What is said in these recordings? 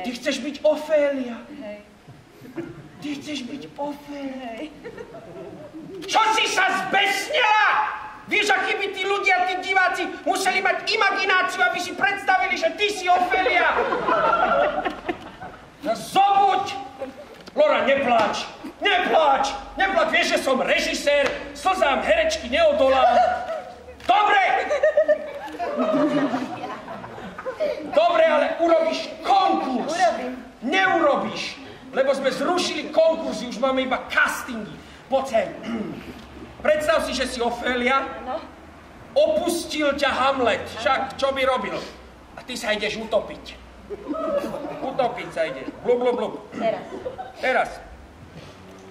Ty chceš byť Ofélia. Hej. Ty chceš byť Ofélia. Hej. Čo si sa zbesnila? Vieš, akí by tí ľudia, tí diváci museli mať imagináciu, aby si predstavili, že ty si Ofélia. No zobuď! Lora, nepláč. Nepláč. Nepláč. Vieš, že som režisér, slzám herečky neodolám. Dobre! Dobre, ale urobíš konkurs. Urobím. Neurobíš, lebo sme zrušili konkursy, už máme iba castingy. Poď sem. Predstav si, že si Ofélia. No. Opustil ťa Hamlet. Však, čo by robil? A ty sa ideš utopiť. Utopiť sa ideš. Blub, blub, blub. Teraz.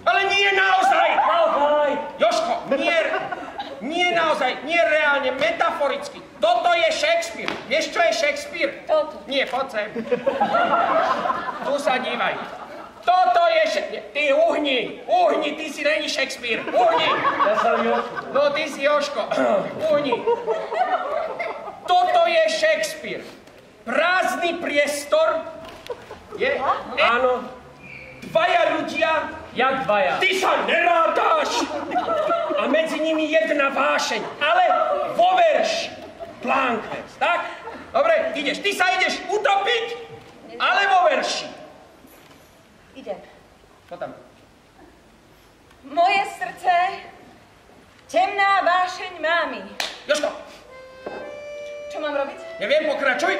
Ale nie naozaj. Naozaj. Jožko, nie naozaj, nie reálne, metaforicky. Toto je Shakespeare. Vieš, čo je Shakespeare? Toto. Nie, poď sem. Tu sa dívaj. Toto je Shakespeare. Ty uhni, ty si není Shakespeare. Uhni. Ja som Jožko. No, ty si Jožko. Uhni. Toto je Shakespeare. Prázdny priestor. Je? Áno. Dvaja ľudia. Jak dvaja? Ty sa nerátáš. A medzi nimi jedna vášeň. Ale vo verši. Plankvers, tak? Dobre, ideš. Ty sa ideš utopiť, ale vo verši. Idem. Čo tam? Moje srdce, temná vášeň mámy. Jožko. Čo mám robiť? Neviem, pokračuj.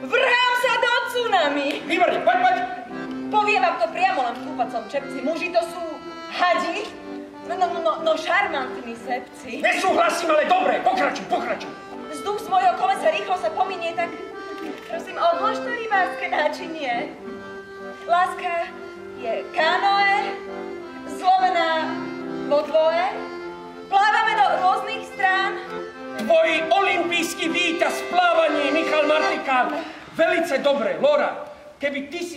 Vrhám sa do tsunami. Výborne, poď. Poviem vám to priamo len v kúpacom čepci. Muži to sú hadi, no šarmantní sebci. Nesúhlasím, ale dobre, pokračuj. Vzduch z mojho kolesa rýchlo sa pominie, tak prosím, odlož to rybárske náčinie. Láska je kanoe, zlomená vo dvoje, plávame do rôznych strán. Tvoj olimpijský víťaz v plávaní, Michal Martikán. Velice dobre, Lora, keby ty si...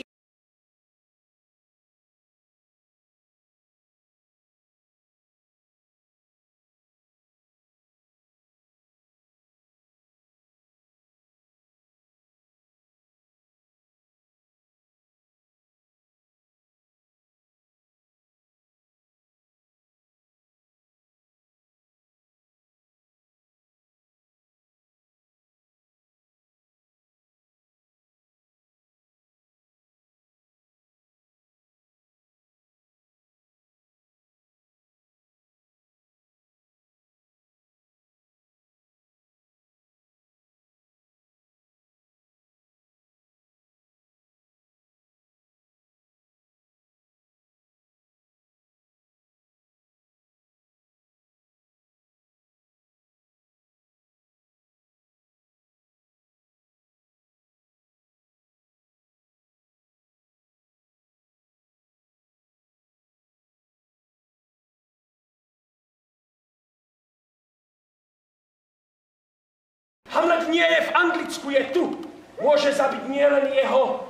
Hamlet nie je v Anglicku, je tu. Môže zabiť nielen jeho,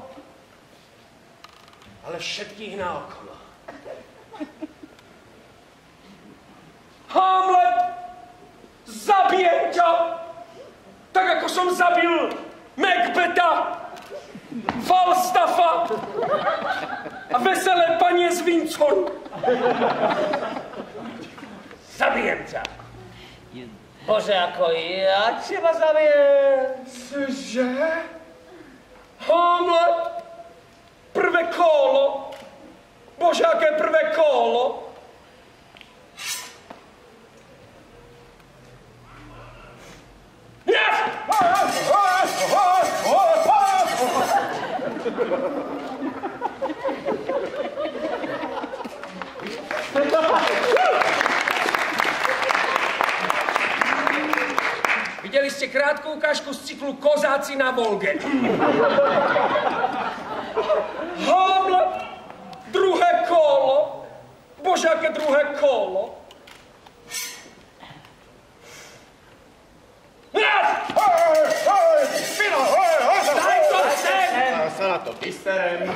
ale všetkých naokolo. Hamlet, zabijem ťa, tak ako som zabil Macbetha, Falstaffa a veselé panie z Windsor. Zabijem ťa. Bože, ako ja teba zabijem. Cože? Hamlet? Prvé kolo? Bože, aké prvé kolo? Yes! Videli ste krátku ukážku z cyklu Kozáci na Volge. Hamlet, druhé kolo. Bože, aké druhé kolo. Daj to sem! Ja sa na to vyserem.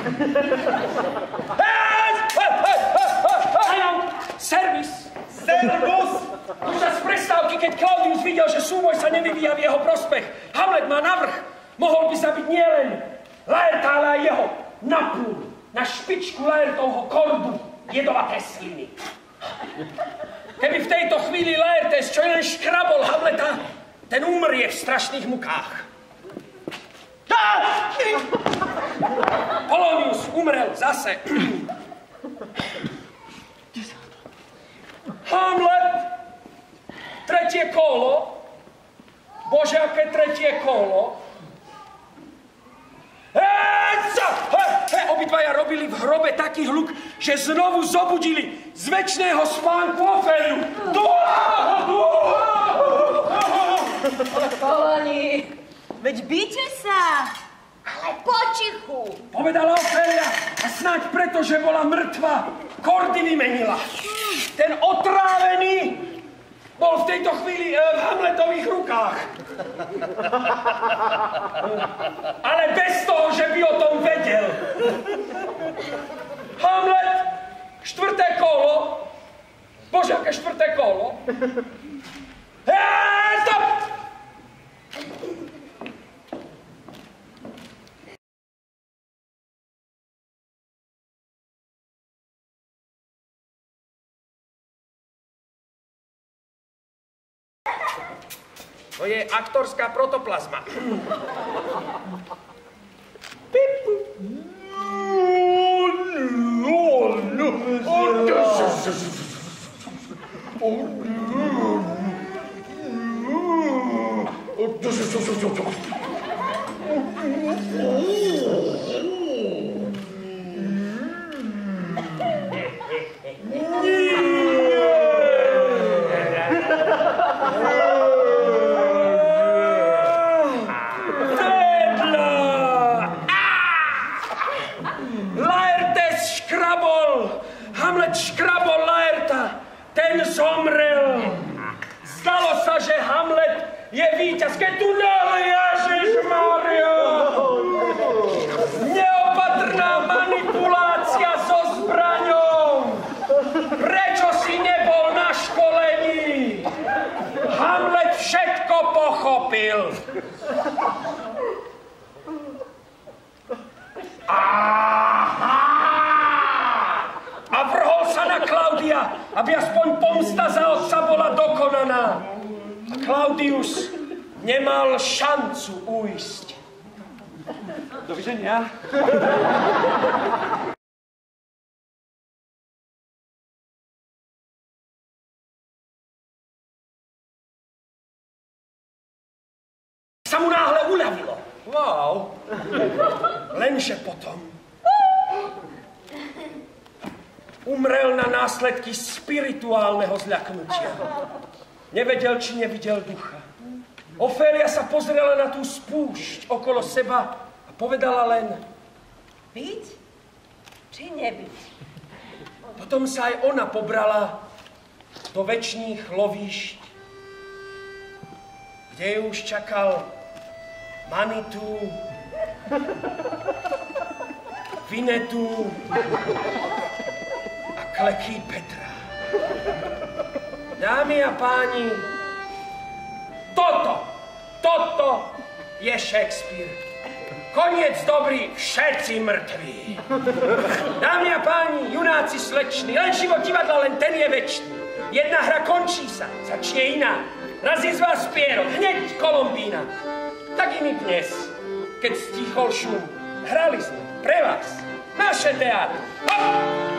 Servis! Servus! Počas prestávky, keď Claudius videl, že súboj sa nevyvíja v jeho prospech, Hamlet má navrch. Mohol by zabiť nielen Laerta, ale aj jeho napúl na špičku Laertovho korbu jedovaté sliny. Keby v tejto chvíli Laertes čo len škrabol Hamleta, ten umrie v strašných mukách. Polonius umrel zase. Hamlet, tretie kolo. Bože, aké tretie kolo. Obidvaja robili v hrobe taký hluk, že znovu zobudili z večného spánku Ofeliu. Poloni, veď bíte sa, ale potichu. Povedala Ofelia a snáď preto, že bola mŕtva, kordy vymenila. Ten otrávený bol v tejto chvíli v Hamletových rukách. Ale bez toho, že by o tom vedel. Hamlet, štvrté kolo. Bože, aké štvrté kolo. Stop! To je aktorská protoplazma. Škrabol Laerta, ten zomrel. Zdalo sa, že Hamlet je víťaz, keď tu náhle Ježišmaria. Neopatrná manipulácia so zbraňou. Prečo si nebol na školení? Hamlet všetko pochopil. A vrhol sa na Klaudia, aby aspoň pomsta za otca bola dokonaná. A Klaudius nemal šancu ujsť. Dovidenia. Sa mu náhle uľavilo. Wow. Lenže potom umrel na následky spirituálneho zľaknutia. Nevedel, či nevidel ducha. Ofélia sa pozrela na tú spúšť okolo seba a povedala len: byť či nebyť? Potom sa aj ona pobrala do večných lovíšť, kde ju už čakal Manitu, Vinetu a Kleký Petra. Dámy a páni, toto je Shakespeare. Koniec dobrý, všetci mŕtvi. Dámy a páni, junáci sleční, len život divadla, len ten je večný. Jedna hra končí sa, začne iná. Raz je z vás Pierrot, hneď Kolombína. Tak i my dnes, keď stíchol šum, hrali sme pre vás naše teátro. Hop!